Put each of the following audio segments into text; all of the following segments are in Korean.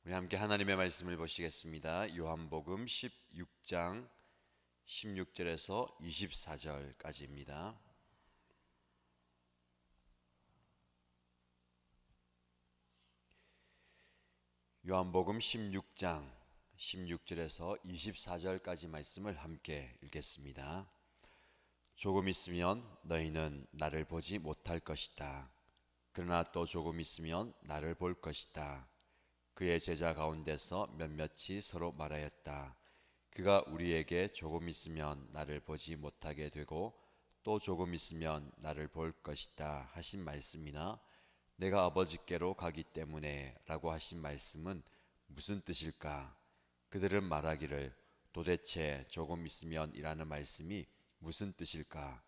우리 함께 하나님의 말씀을 보시겠습니다. 요한복음 16장 16절에서 24절까지입니다. 요한복음 16장 16절에서 24절까지 말씀을 함께 읽겠습니다. 조금 있으면 너희는 나를 보지 못할 것이다. 그러나 또 조금 있으면 나를 볼 것이다. 그의 제자 가운데서 몇몇이 서로 말하였다. 그가 우리에게 조금 있으면 나를 보지 못하게 되고 또 조금 있으면 나를 볼 것이다 하신 말씀이나 내가 아버지께로 가기 때문에 라고 하신 말씀은 무슨 뜻일까? 그들은 말하기를 도대체 조금 있으면 이라는 말씀이 무슨 뜻일까?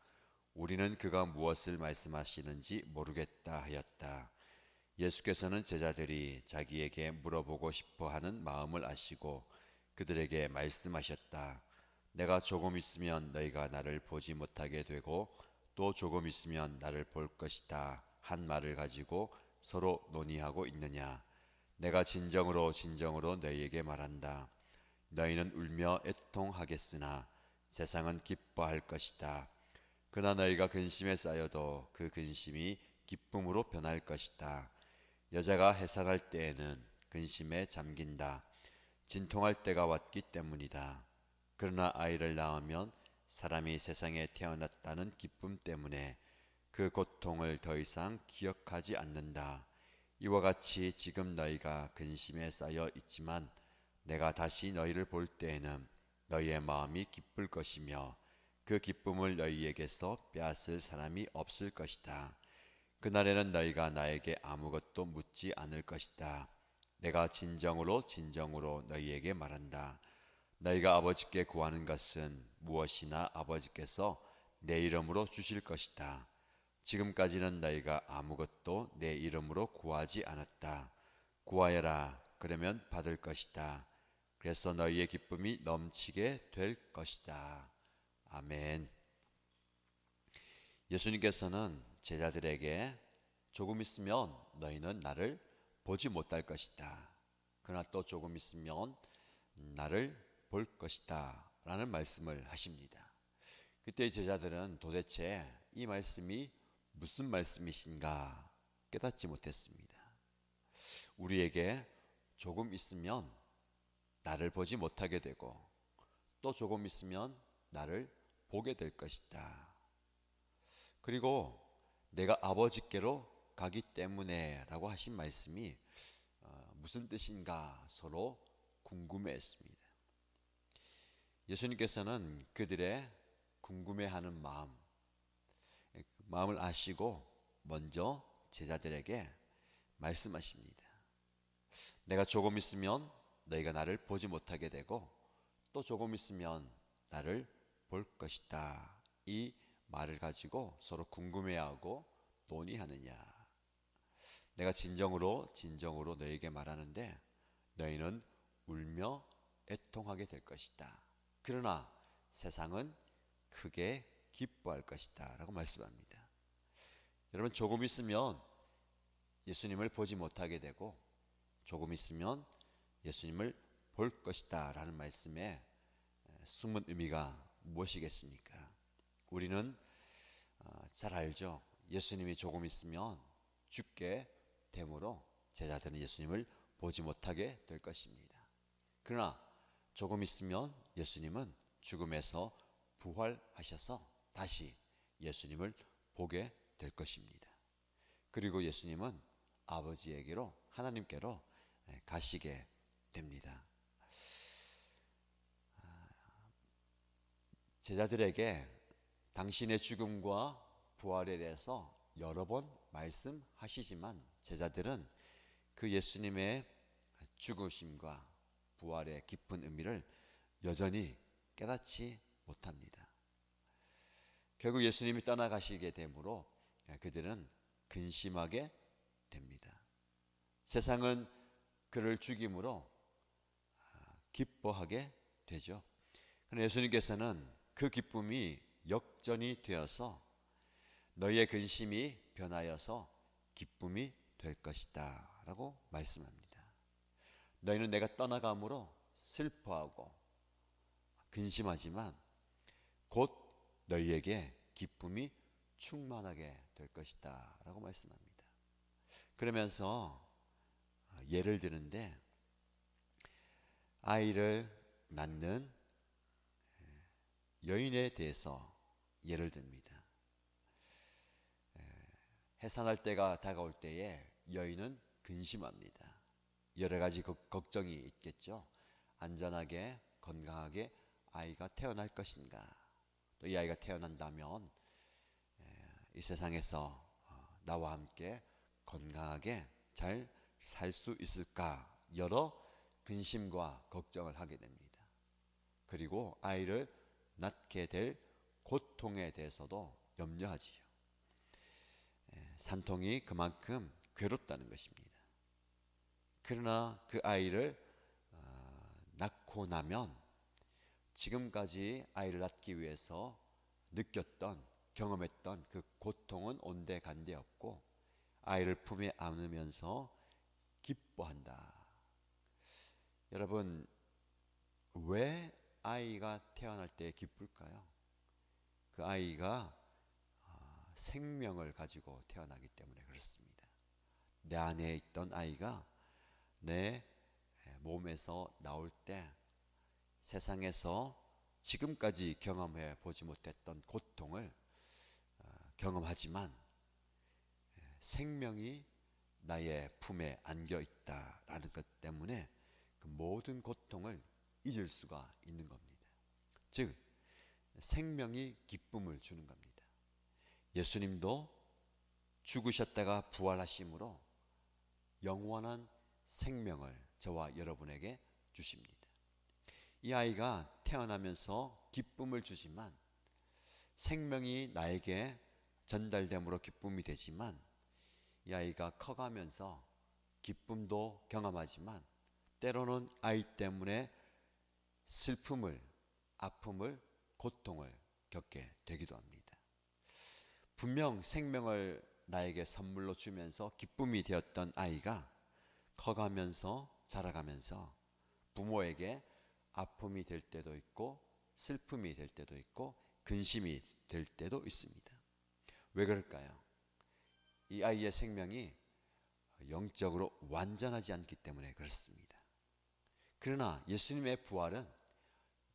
우리는 그가 무엇을 말씀하시는지 모르겠다 하였다. 예수께서는 제자들이 자기에게 물어보고 싶어 하는 마음을 아시고 그들에게 말씀하셨다. 내가 조금 있으면 너희가 나를 보지 못하게 되고 또 조금 있으면 나를 볼 것이다 한 말을 가지고 서로 논의하고 있느냐. 내가 진정으로 너희에게 말한다. 너희는 울며 애통하겠으나 세상은 기뻐할 것이다. 그러나 너희가 근심에 쌓여도 그 근심이 기쁨으로 변할 것이다. 여자가 해산할 때에는 근심에 잠긴다. 진통할 때가 왔기 때문이다. 그러나 아이를 낳으면 사람이 세상에 태어났다는 기쁨 때문에 그 고통을 더 이상 기억하지 않는다. 이와 같이 지금 너희가 근심에 쌓여 있지만 내가 다시 너희를 볼 때에는 너희의 마음이 기쁠 것이며 그 기쁨을 너희에게서 빼앗을 사람이 없을 것이다. 그날에는 너희가 나에게 아무것도 묻지 않을 것이다. 내가 진정으로 너희에게 말한다. 너희가 아버지께 구하는 것은 무엇이나 아버지께서 내 이름으로 주실 것이다. 지금까지는 너희가 아무것도 내 이름으로 구하지 않았다. 구하여라. 그러면 받을 것이다. 그래서 너희의 기쁨이 넘치게 될 것이다. 아멘. 예수님께서는 제자들에게 조금 있으면 너희는 나를 보지 못할 것이다. 그러나 또 조금 있으면 나를 볼 것이다 라는 말씀을 하십니다. 그때 제자들은 도대체 이 말씀이 무슨 말씀이신가 깨닫지 못했습니다. 우리에게 조금 있으면 나를 보지 못하게 되고 또 조금 있으면 나를 보게 될 것이다. 그리고 내가 아버지께로 가기 때문에 라고 하신 말씀이 무슨 뜻인가 서로 궁금해했습니다. 예수님께서는 그들의 궁금해하는 마음을 아시고 먼저 제자들에게 말씀하십니다. 내가 조금 있으면 너희가 나를 보지 못하게 되고 또 조금 있으면 나를 볼 것이다. 이 말을 가지고 서로 궁금해하고 논의하느냐. 내가 진정으로 너희에게 말하는데 너희는 울며 애통하게 될 것이다. 그러나 세상은 크게 기뻐할 것이다 라고 말씀합니다. 여러분, 조금 있으면 예수님을 보지 못하게 되고 조금 있으면 예수님을 볼 것이다 라는 말씀에 숨은 의미가 무엇이겠습니까? 우리는 잘 알죠. 예수님이 조금 있으면 죽게 되므로 제자들은 예수님을 보지 못하게 될 것입니다. 그러나 조금 있으면 예수님은 죽음에서 부활하셔서 다시 예수님을 보게 될 것입니다. 그리고 예수님은 아버지에게로 하나님께로 가시게 됩니다. 제자들에게 당신의 죽음과 부활에 대해서 여러 번 말씀하시지만 제자들은 그 예수님의 죽으심과 부활의 깊은 의미를 여전히 깨닫지 못합니다. 결국 예수님이 떠나가시게 되므로 그들은 근심하게 됩니다. 세상은 그를 죽임으로 기뻐하게 되죠. 그러나 예수님께서는 그 기쁨이 역전이 되어서 너희의 근심이 변하여서 기쁨이 될 것이다 라고 말씀합니다. 너희는 내가 떠나감으로 슬퍼하고 근심하지만 곧 너희에게 기쁨이 충만하게 될 것이다 라고 말씀합니다. 그러면서 예를 드는데, 아이를 낳는 여인에 대해서 예를 듭니다. 해산할 때가 다가올 때에 여인은 근심합니다. 여러 가지 걱정이 있겠죠. 안전하게 건강하게 아이가 태어날 것인가, 또 이 아이가 태어난다면 이 세상에서 나와 함께 건강하게 잘 살 수 있을까, 여러 근심과 걱정을 하게 됩니다. 그리고 아이를 낳게 될 고통에 대해서도 염려하지요. 산통이 그만큼 괴롭다는 것입니다. 그러나 그 아이를 낳고 나면 지금까지 아이를 낳기 위해서 느꼈던, 경험했던 그 고통은 온데간데 없고 아이를 품에 안으면서 기뻐한다. 여러분, 왜 아이가 태어날 때 기쁠까요? 그 아이가 생명을 가지고 태어나기 때문에 그렇습니다. 내 안에 있던 아이가 내 몸에서 나올 때 세상에서 지금까지 경험해 보지 못했던 고통을 경험하지만 생명이 나의 품에 안겨 있다라는 것 때문에 그 모든 고통을 잊을 수가 있는 겁니다. 즉, 생명이 기쁨을 주는 겁니다. 예수님도 죽으셨다가 부활하심으로 영원한 생명을 저와 여러분에게 주십니다. 이 아이가 태어나면서 기쁨을 주지만, 생명이 나에게 전달됨으로 기쁨이 되지만, 이 아이가 커가면서 기쁨도 경험하지만 때로는 아이 때문에 슬픔을, 아픔을, 고통을 겪게 되기도 합니다. 분명 생명을 나에게 선물로 주면서 기쁨이 되었던 아이가 커가면서, 자라가면서 부모에게 아픔이 될 때도 있고 슬픔이 될 때도 있고 근심이 될 때도 있습니다. 왜 그럴까요? 이 아이의 생명이 영적으로 완전하지 않기 때문에 그렇습니다. 그러나 예수님의 부활은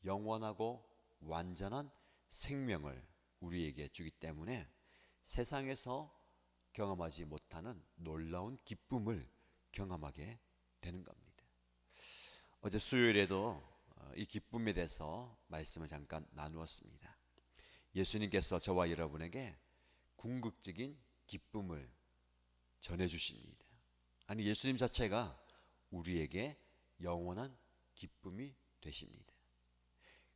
영원하고 완전한 생명을 우리에게 주기 때문에 세상에서 경험하지 못하는 놀라운 기쁨을 경험하게 되는 겁니다. 어제 수요일에도 이 기쁨에 대해서 말씀을 잠깐 나누었습니다. 예수님께서 저와 여러분에게 궁극적인 기쁨을 전해주십니다. 아니, 예수님 자체가 우리에게 영원한 기쁨이 되십니다.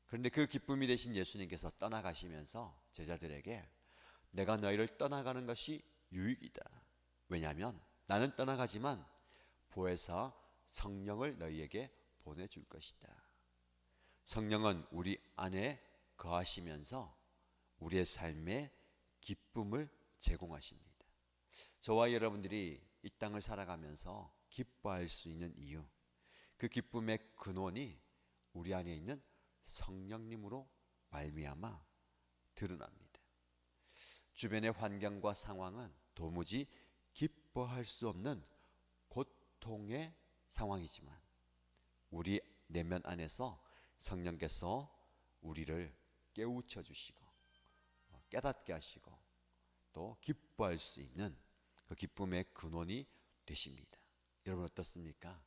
그런데 그 기쁨이 되신 예수님께서 떠나가시면서 제자들에게 내가 너희를 떠나가는 것이 유익이다. 왜냐하면 나는 떠나가지만 보혜사 성령을 너희에게 보내줄 것이다. 성령은 우리 안에 거하시면서 우리의 삶에 기쁨을 제공하십니다. 저와 여러분들이 이 땅을 살아가면서 기뻐할 수 있는 이유, 그 기쁨의 근원이 우리 안에 있는 성령님으로 말미암아 드러납니다. 주변의 환경과 상황은 도무지 기뻐할 수 없는 고통의 상황이지만 우리 내면 안에서 성령께서 우리를 깨우쳐 주시고 깨닫게 하시고 또 기뻐할 수 있는 그 기쁨의 근원이 되십니다. 여러분 어떻습니까?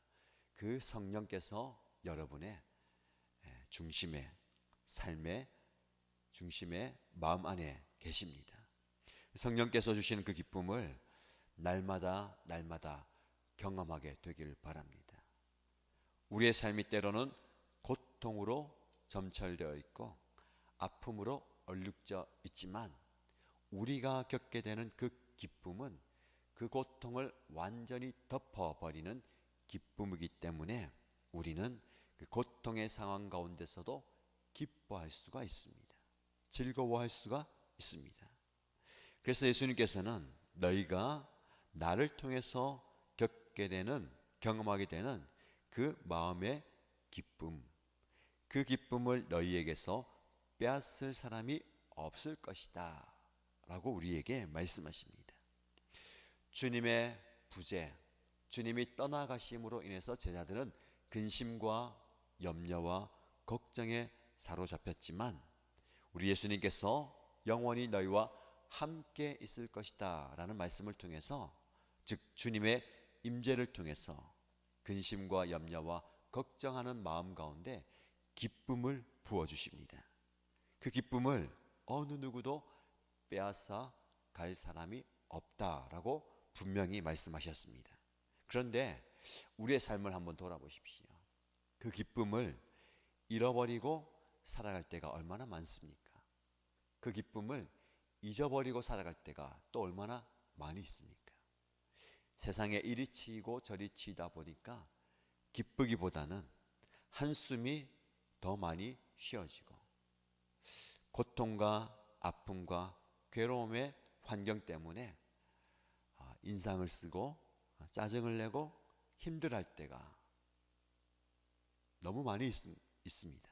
그 성령께서 여러분의 중심에, 삶의 중심에, 마음 안에 계십니다. 성령께서 주시는 그 기쁨을 날마다 경험하게 되길 바랍니다. 우리의 삶이 때로는 고통으로 점철되어 있고 아픔으로 얼룩져 있지만 우리가 겪게 되는 그 기쁨은 그 고통을 완전히 덮어버리는 기쁨이기 때문에 우리는 그 고통의 상황 가운데서도 기뻐할 수가 있습니다. 즐거워할 수가 있습니다. 그래서 예수님께서는 너희가 나를 통해서 겪게 되는, 경험하게 되는 그 마음의 기쁨, 그 기쁨을 너희에게서 빼앗을 사람이 없을 것이다 라고 우리에게 말씀하십니다. 주님의 부재, 주님이 떠나가심으로 인해서 제자들은 근심과 염려와 걱정에 사로잡혔지만 우리 예수님께서 영원히 너희와 함께 있을 것이다 라는 말씀을 통해서, 즉 주님의 임재를 통해서 근심과 염려와 걱정하는 마음 가운데 기쁨을 부어주십니다. 그 기쁨을 어느 누구도 빼앗아 갈 사람이 없다라고 분명히 말씀하셨습니다. 그런데 우리의 삶을 한번 돌아보십시오. 그 기쁨을 잃어버리고 살아갈 때가 얼마나 많습니까? 그 기쁨을 잊어버리고 살아갈 때가 또 얼마나 많이 있습니까? 세상에 이리 치이고 저리 치이다 보니까 기쁘기보다는 한숨이 더 많이 쉬어지고, 고통과 아픔과 괴로움의 환경 때문에 인상을 쓰고 짜증을 내고 힘들어할 때가 너무 많이 있습니다.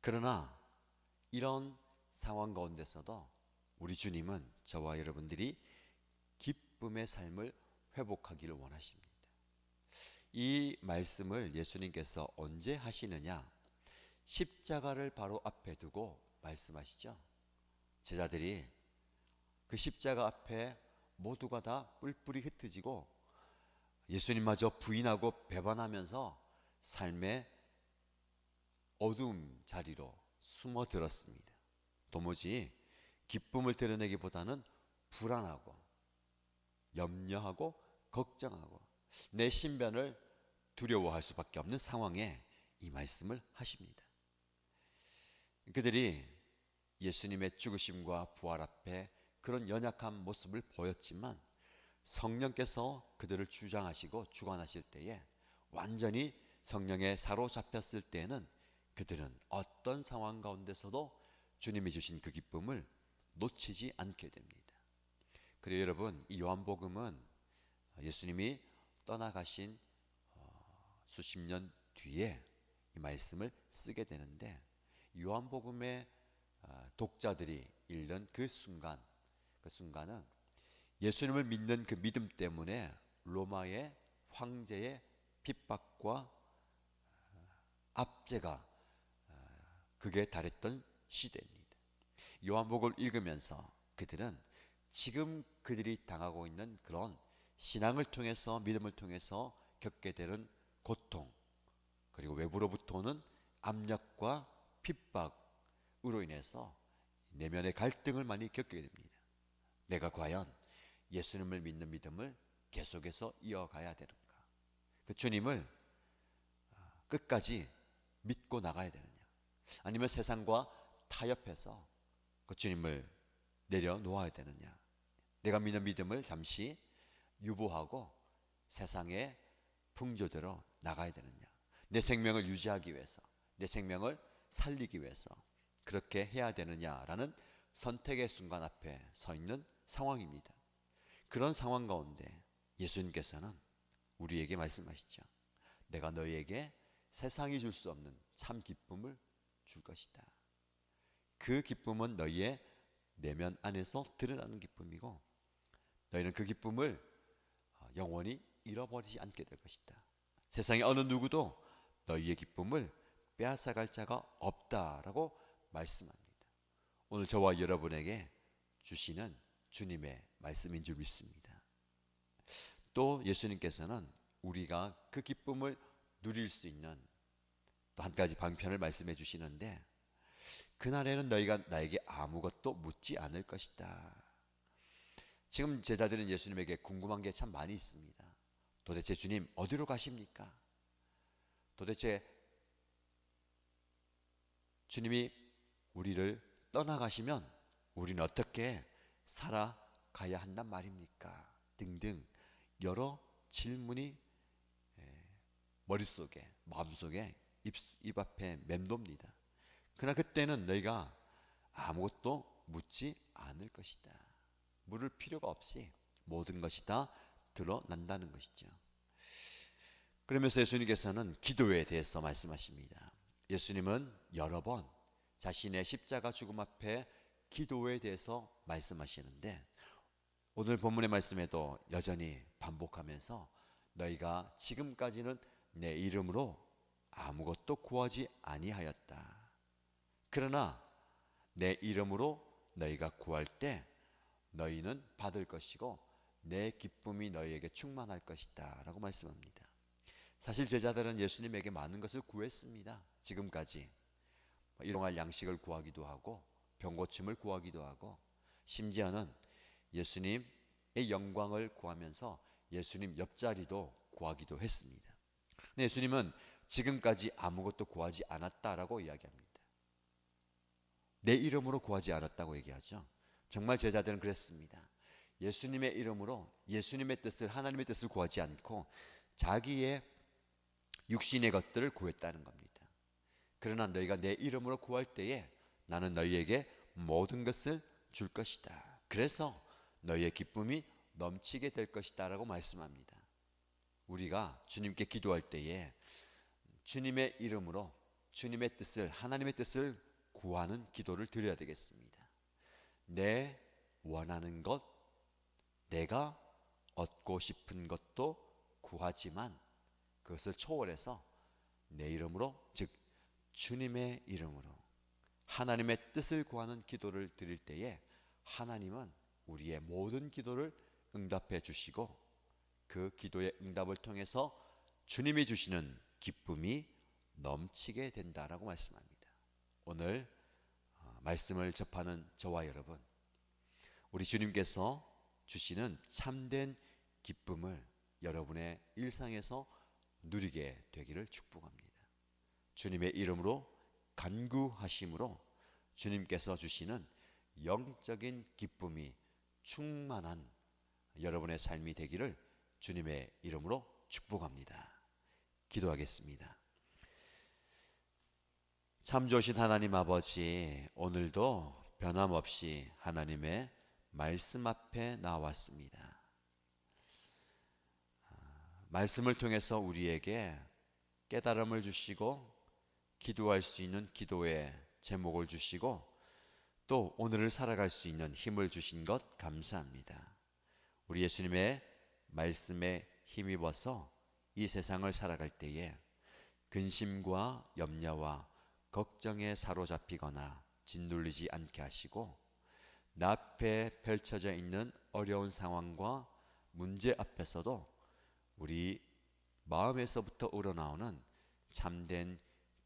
그러나 이런 상황 가운데서도 우리 주님은 저와 여러분들이 기쁨의 삶을 회복하기를 원하십니다. 이 말씀을 예수님께서 언제 하시느냐? 십자가를 바로 앞에 두고 말씀하시죠. 제자들이 그 십자가 앞에 모두가 다 뿔뿔이 흩어지고 예수님마저 부인하고 배반하면서 삶의 어두움 자리로 숨어들었습니다. 도무지 기쁨을 드러내기보다는 불안하고 염려하고 걱정하고 내 신변을 두려워할 수밖에 없는 상황에 이 말씀을 하십니다. 그들이 예수님의 죽으심과 부활 앞에 그런 연약한 모습을 보였지만 성령께서 그들을 주장하시고 주관하실 때에, 완전히 성령에 사로잡혔을 때에는 그들은 어떤 상황 가운데서도 주님이 주신 그 기쁨을 놓치지 않게 됩니다. 그래요 여러분, 이 요한복음은 예수님이 떠나가신 수십 년 뒤에 이 말씀을 쓰게 되는데, 요한복음의 독자들이 읽는 그 순간은 예수님을 믿는 그 믿음 때문에 로마의 황제의 핍박과 압제가 극에 달했던 시대입니다. 요한복음을 읽으면서 그들은 지금 그들이 당하고 있는 그런 신앙을 통해서, 믿음을 통해서 겪게 되는 고통, 그리고 외부로부터 오는 압력과 핍박으로 인해서 내면의 갈등을 많이 겪게 됩니다. 내가 과연 예수님을 믿는 믿음을 계속해서 이어가야 되는가? 그 주님을 끝까지 믿고 나가야 되느냐? 아니면 세상과 타협해서 그 주님을 내려놓아야 되느냐? 내가 믿는 믿음을 잠시 유보하고 세상의 풍조대로 나가야 되느냐? 내 생명을 유지하기 위해서, 내 생명을 살리기 위해서 그렇게 해야 되느냐라는 선택의 순간 앞에 서 있는 상황입니다. 그런 상황 가운데 예수님께서는 우리에게 말씀하시죠. 내가 너희에게 세상이 줄 수 없는 참 기쁨을 줄 것이다. 그 기쁨은 너희의 내면 안에서 드러나는 기쁨이고, 너희는 그 기쁨을 영원히 잃어버리지 않게 될 것이다. 세상에 어느 누구도 너희의 기쁨을 빼앗아갈 자가 없다라고 말씀합니다. 오늘 저와 여러분에게 주시는 주님의 말씀인 줄 믿습니다. 또 예수님께서는 우리가 그 기쁨을 누릴 수 있는 또 한 가지 방편을 말씀해 주시는데, 그날에는 너희가 나에게 아무것도 묻지 않을 것이다. 지금 제자들은 예수님에게 궁금한 게 참 많이 있습니다. 도대체 주님 어디로 가십니까? 도대체 주님이 우리를 떠나가시면 우리는 어떻게 살아가야 한단 말입니까? 등등 여러 질문이 머릿속에, 마음속에 입 앞에 맴돕니다. 그러나 그때는 너희가 아무것도 묻지 않을 것이다. 물을 필요가 없이 모든 것이 다 드러난다는 것이죠. 그러면서 예수님께서는 기도에 대해서 말씀하십니다. 예수님은 여러 번 자신의 십자가 죽음 앞에 기도에 대해서 말씀하시는데 오늘 본문의 말씀에도 여전히 반복하면서 너희가 지금까지는 내 이름으로 아무것도 구하지 아니하였다. 그러나 내 이름으로 너희가 구할 때 너희는 받을 것이고 내 기쁨이 너희에게 충만할 것이다 라고 말씀합니다. 사실 제자들은 예수님에게 많은 것을 구했습니다. 지금까지 일용할 양식을 구하기도 하고 병고침을 구하기도 하고 심지어는 예수님의 영광을 구하면서 예수님 옆자리도 구하기도 했습니다. 근데 예수님은 지금까지 아무것도 구하지 않았다라고 이야기합니다. 내 이름으로 구하지 않았다고 얘기하죠. 정말 제자들은 그랬습니다. 예수님의 이름으로 예수님의 뜻을, 하나님의 뜻을 구하지 않고 자기의 육신의 것들을 구했다는 겁니다. 그러나 너희가 내 이름으로 구할 때에 나는 너희에게 모든 것을 줄 것이다. 그래서 너희의 기쁨이 넘치게 될 것이다 라고 말씀합니다. 우리가 주님께 기도할 때에 주님의 이름으로 주님의 뜻을, 하나님의 뜻을 구하는 기도를 드려야 되겠습니다. 내 원하는 것, 내가 얻고 싶은 것도 구하지만 그것을 초월해서 내 이름으로, 즉 주님의 이름으로 하나님의 뜻을 구하는 기도를 드릴 때에 하나님은 우리의 모든 기도를 응답해 주시고 그 기도의 응답을 통해서 주님이 주시는 기쁨이 넘치게 된다라고 말씀합니다. 오늘 말씀을 접하는 저와 여러분, 우리 주님께서 주시는 참된 기쁨을 여러분의 일상에서 누리게 되기를 축복합니다. 주님의 이름으로 간구하심으로 주님께서 주시는 영적인 기쁨이 충만한 여러분의 삶이 되기를 주님의 이름으로 축복합니다. 기도하겠습니다. 참 좋으신 하나님 아버지, 오늘도 변함없이 하나님의 말씀 앞에 나왔습니다. 말씀을 통해서 우리에게 깨달음을 주시고 기도할 수 있는 기도의 제목을 주시고 또 오늘을 살아갈 수 있는 힘을 주신 것 감사합니다. 우리 예수님의 말씀에 힘입어서 이 세상을 살아갈 때에 근심과 염려와 걱정에 사로잡히거나 짓눌리지 않게 하시고 나 앞에 펼쳐져 있는 어려운 상황과 문제 앞에서도 우리 마음에서부터 우러나오는 참된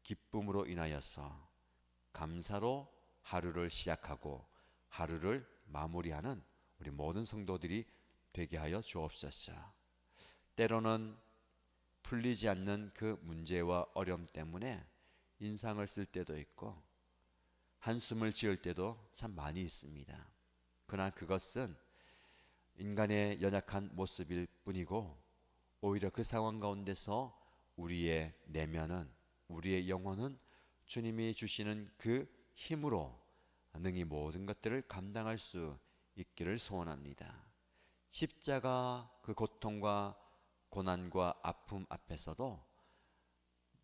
기쁨으로 인하여서 감사로 하루를 시작하고 하루를 마무리하는 우리 모든 성도들이 되게 하여 주옵소서. 때로는 풀리지 않는 그 문제와 어려움 때문에 인상을 쓸 때도 있고 한숨을 지을 때도 참 많이 있습니다. 그러나 그것은 인간의 연약한 모습일 뿐이고 오히려 그 상황 가운데서 우리의 내면은, 우리의 영혼은 주님이 주시는 그 힘으로 능히 모든 것들을 감당할 수 있기를 소원합니다. 십자가 그 고통과 고난과 아픔 앞에서도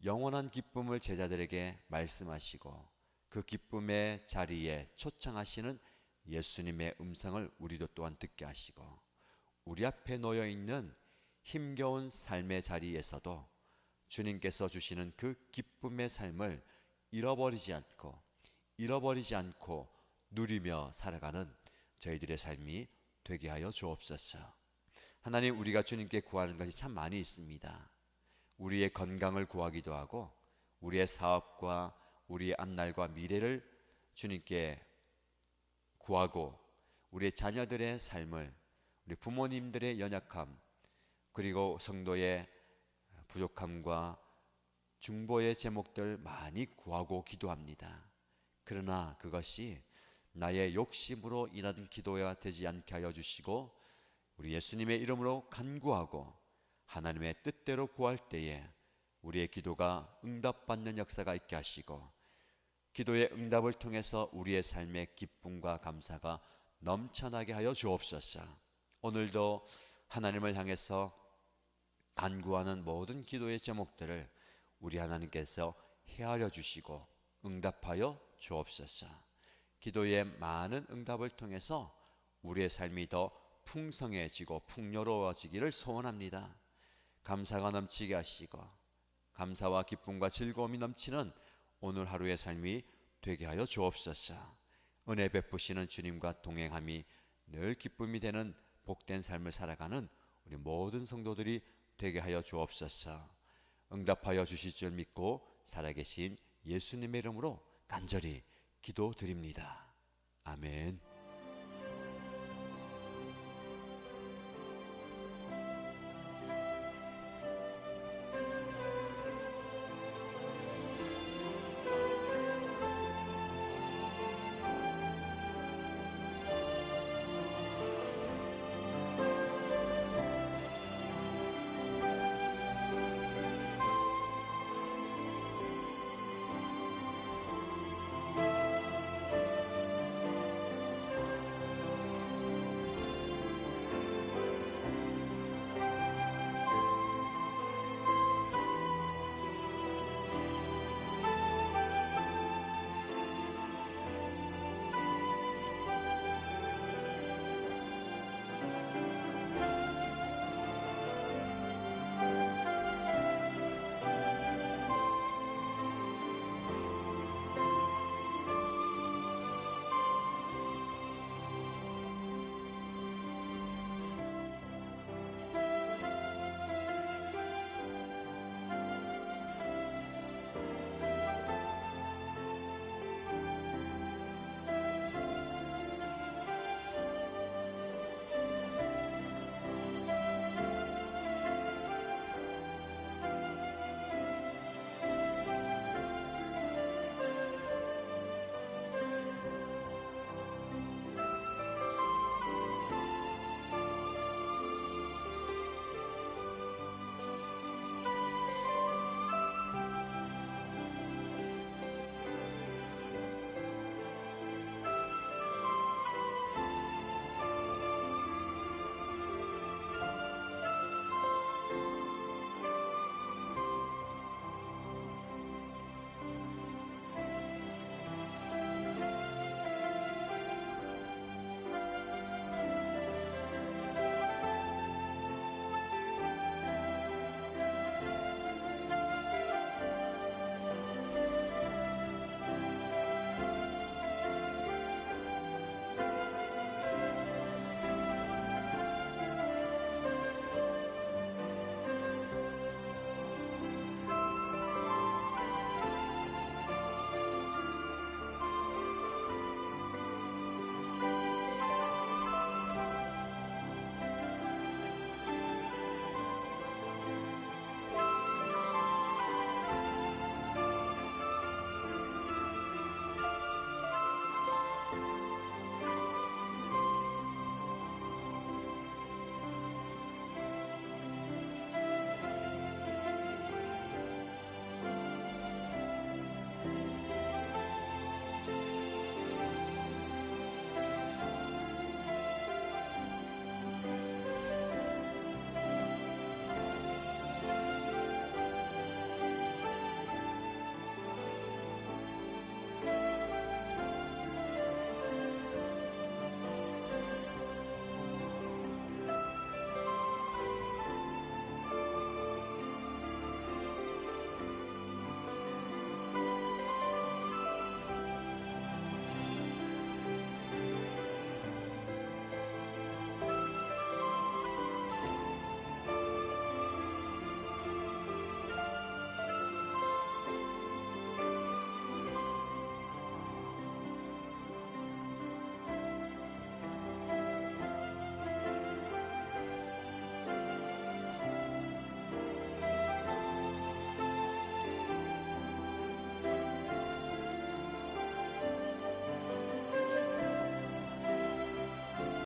영원한 기쁨을 제자들에게 말씀하시고 그 기쁨의 자리에 초청하시는 예수님의 음성을 우리도 또한 듣게 하시고 우리 앞에 놓여 있는 힘겨운 삶의 자리에서도 주님께서 주시는 그 기쁨의 삶을 잃어버리지 않고 누리며 살아가는 저희들의 삶이 되게 하여 주옵소서. 하나님, 우리가 주님께 구하는 것이 참 많이 있습니다. 우리의 건강을 구하기도 하고 우리의 사업과 우리의 앞날과 미래를 주님께 구하고 우리의 자녀들의 삶을, 우리 부모님들의 연약함, 그리고 성도의 부족함과 중보의 제목들 많이 구하고 기도합니다. 그러나 그것이 나의 욕심으로 인한 기도가 되지 않게 하여 주시고 우리 예수님의 이름으로 간구하고 하나님의 뜻대로 구할 때에 우리의 기도가 응답받는 역사가 있게 하시고 기도의 응답을 통해서 우리의 삶의 기쁨과 감사가 넘쳐나게 하여 주옵소서. 오늘도 하나님을 향해서 간구하는 모든 기도의 제목들을 우리 하나님께서 헤아려 주시고 응답하여 주옵소서. 기도의 많은 응답을 통해서 우리의 삶이 더 풍성해지고 풍요로워지기를 소원합니다. 감사가 넘치게 하시고 감사와 기쁨과 즐거움이 넘치는 오늘 하루의 삶이 되게 하여 주옵소서. 은혜 베푸시는 주님과 동행함이 늘 기쁨이 되는 복된 삶을 살아가는 우리 모든 성도들이 되게 하여 주옵소서. 응답하여 주실 줄 믿고 살아계신 예수님의 이름으로 간절히 기도드립니다. 아멘.